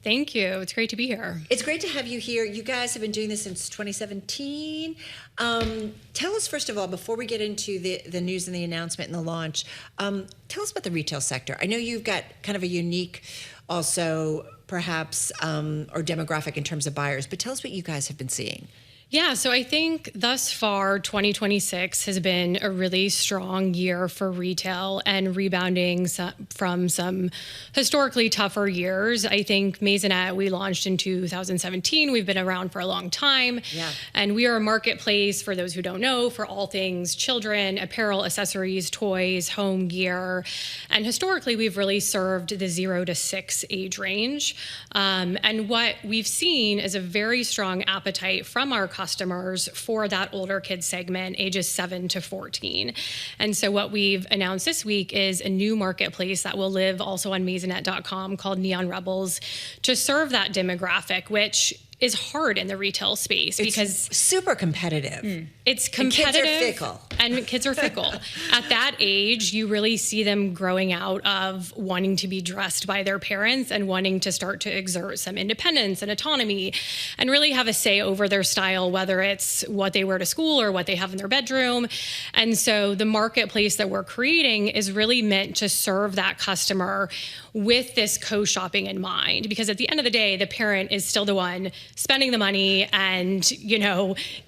Thank you. It's great to be here. It's great to have you here. You guys have been doing this since 2017. Tell us, first of all, before we get into the news and the announcement and the launch, tell us about the retail sector. I know you've got kind of a unique, also perhaps, or demographic in terms of buyers, but tell us what you guys have been seeing. Yeah, so I think thus far, 2026 has been a really strong year for retail and rebounding from some historically tougher years. I think Maisonette, we launched in 2017. We've been around for a long time. Yeah. And we are a marketplace, for those who don't know, for all things children, apparel, accessories, toys, home gear. And historically, we've really served the 0 to 6 age range. And what we've seen is a very strong appetite from our customers for that older kid segment, ages 7 to 14. And so what we've announced this week is a new marketplace that will live also on Maisonette.com called Neon Rebels to serve that demographic, which is hard in the retail space because super competitive. It's competitive. And kids are fickle. And kids are fickle. At that age, you really see them growing out of wanting to be dressed by their parents and wanting to start to exert some independence and autonomy and really have a say over their style, whether it's what they wear to school or what they have in their bedroom. And so the marketplace that we're creating is really meant to serve that customer with this co-shopping in mind. Because at the end of the day, the parent is still the one spending the money and,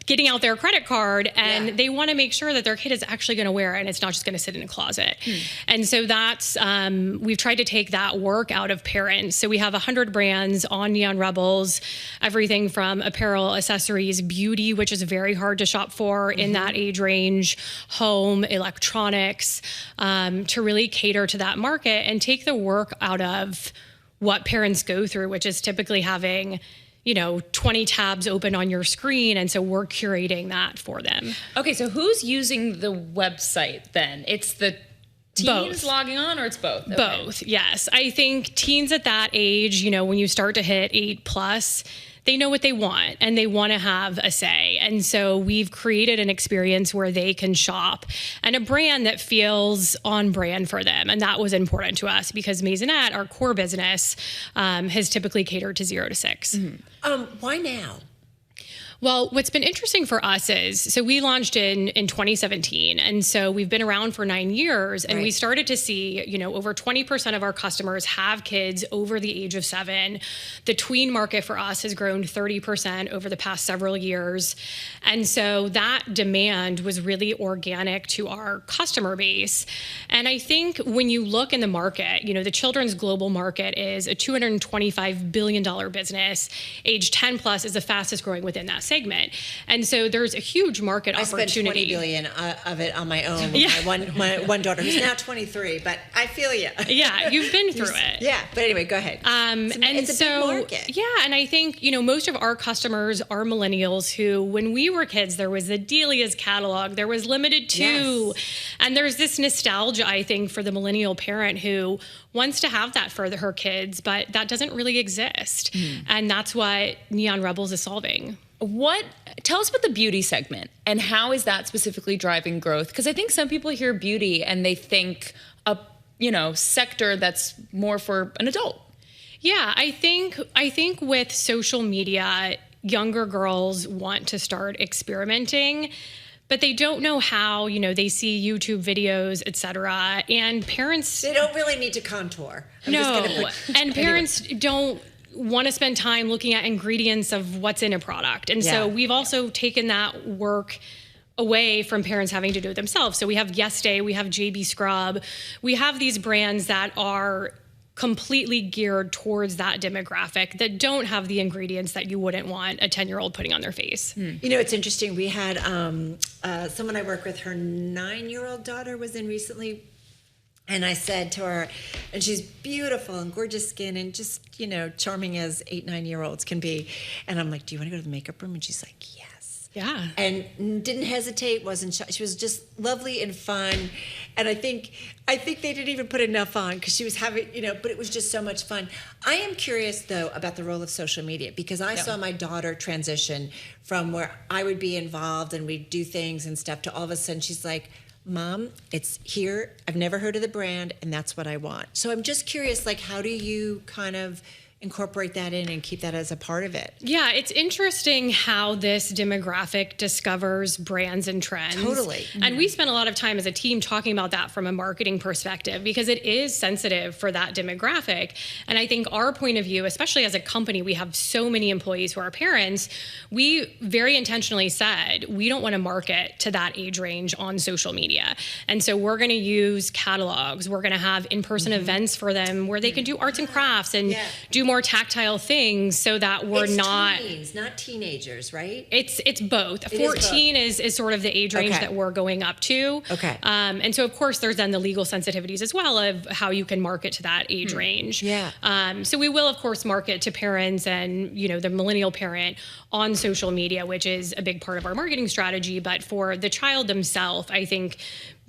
getting out their credit card, and they want to make sure that their kid is actually going to wear it and it's not just going to sit in a closet. And so that's, we've tried to take that work out of parents. So we have 100 brands on Neon Rebels, everything from apparel, accessories, beauty, which is very hard to shop for in that age range, home, electronics, to really cater to that market and take the work out of what parents go through, which is typically having 20 tabs open on your screen. And so we're curating that for them. Okay, so who's using the website then? It's the teens logging on, or it's both? Okay. Both, yes. I think teens at that age, when you start to hit 8+, they know what they want and they want to have a say. And so we've created an experience where they can shop and a brand that feels on brand for them. And that was important to us because Maisonette, our core business, has typically catered to 0 to 6. Why now? Well, what's been interesting for us is, so we launched in 2017, and so we've been around for 9 years, and we started to see, over 20% of our customers have kids over the age of 7. The tween market for us has grown 30% over the past several years, and so that demand was really organic to our customer base. And I think when you look in the market, the children's global market is a $225 billion business. Age 10+ is the fastest growing within that segment. And so there's a huge market opportunity. I spent $20 billion of it on my own with my one daughter, who's now 23, but I feel you. Yeah, you've been through it. Yeah, but anyway, go ahead. It's a big market. Yeah, and I think, most of our customers are millennials who, when we were kids, there was the Delia's catalog, there was Limited 2, and there's this nostalgia, I think, for the millennial parent who wants to have that for her kids, but that doesn't really exist. And that's what Neon Rebels is solving. Tell us about the beauty segment and how is that specifically driving growth? Because I think some people hear beauty and they think a sector that's more for an adult. Yeah, I think with social media, younger girls want to start experimenting, but they don't know how. They see YouTube videos, et cetera, and parents, they don't really need to contour. And parents don't want to spend time looking at ingredients of what's in a product. And so we've also taken that work away from parents having to do it themselves. So we have Yes Day, we have JB Scrub, we have these brands that are completely geared towards that demographic that don't have the ingredients that you wouldn't want a 10-year-old putting on their face. It's interesting. We had someone I work with, her 9-year-old daughter was in recently. And I said to her, and she's beautiful and gorgeous skin and just, charming as 8, 9-year-olds can be. And I'm like, do you want to go to the makeup room? And she's like, yes. Yeah. And didn't hesitate, wasn't shy. She was just lovely and fun. And I think they didn't even put enough on because she was having, but it was just so much fun. I am curious, though, about the role of social media because I saw my daughter transition from where I would be involved and we'd do things and stuff to all of a sudden she's like, Mom, it's here. I've never heard of the brand, and that's what I want. So I'm just curious, how do you kind of incorporate that in and keep that as a part of it. Yeah, it's interesting how this demographic discovers brands and trends. Totally. And we spent a lot of time as a team talking about that from a marketing perspective because it is sensitive for that demographic. And I think our point of view, especially as a company, we have so many employees who are parents, we very intentionally said we don't want to market to that age range on social media. And so we're going to use catalogs. We're going to have in-person events for them where they can do arts and crafts and do more tactile things so that we're not teens, not teenagers, right? It's both. 14 is sort of the age range that we're going up to. Okay. And so of course there's then the legal sensitivities as well of how you can market to that age range. Yeah. So we will of course market to parents and the millennial parent on social media, which is a big part of our marketing strategy. But for the child themselves, I think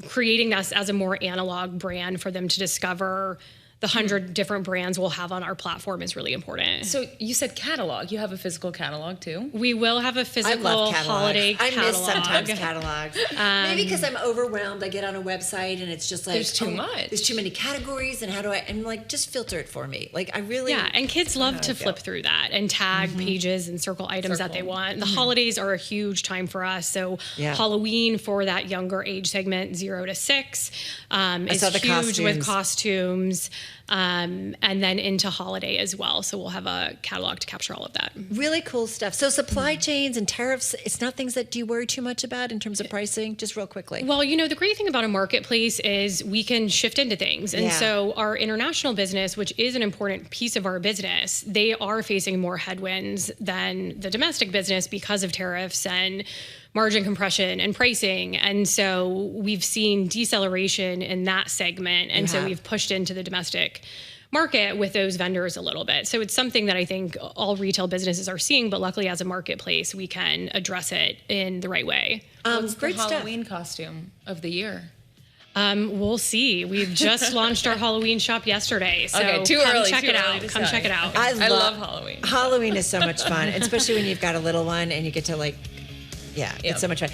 creating this as a more analog brand for them to discover the 100 different brands we'll have on our platform is really important. So you said catalog. You have a physical catalog too? We will have a physical holiday catalog. I miss sometimes catalogs. Maybe because I'm overwhelmed. I get on a website and it's just like there's too much. There's too many categories, and how do I? And like just filter it for me. Like I really. Yeah, and kids love to flip through that and tag pages and circle items that they want. The holidays are a huge time for us. So Halloween for that younger age segment, 0 to 6, is huge with costumes. And then into holiday as well. So we'll have a catalog to capture all of that. Really cool stuff. So supply chains and tariffs, it's not things that do you worry too much about in terms of pricing? Just real quickly. Well, the great thing about a marketplace is we can shift into things. And so our international business, which is an important piece of our business, they are facing more headwinds than the domestic business because of tariffs and margin compression and pricing. And so we've seen deceleration in that segment. And so we've pushed into the domestic market with those vendors a little bit. So it's something that I think all retail businesses are seeing, but luckily as a marketplace, we can address it in the right way. What's the Halloween costume of the year? We'll see. We've just launched our Halloween shop yesterday. So come check it out. Come check it out. I love Halloween. Halloween is so much fun, especially when you've got a little one and you get to it's so much fun.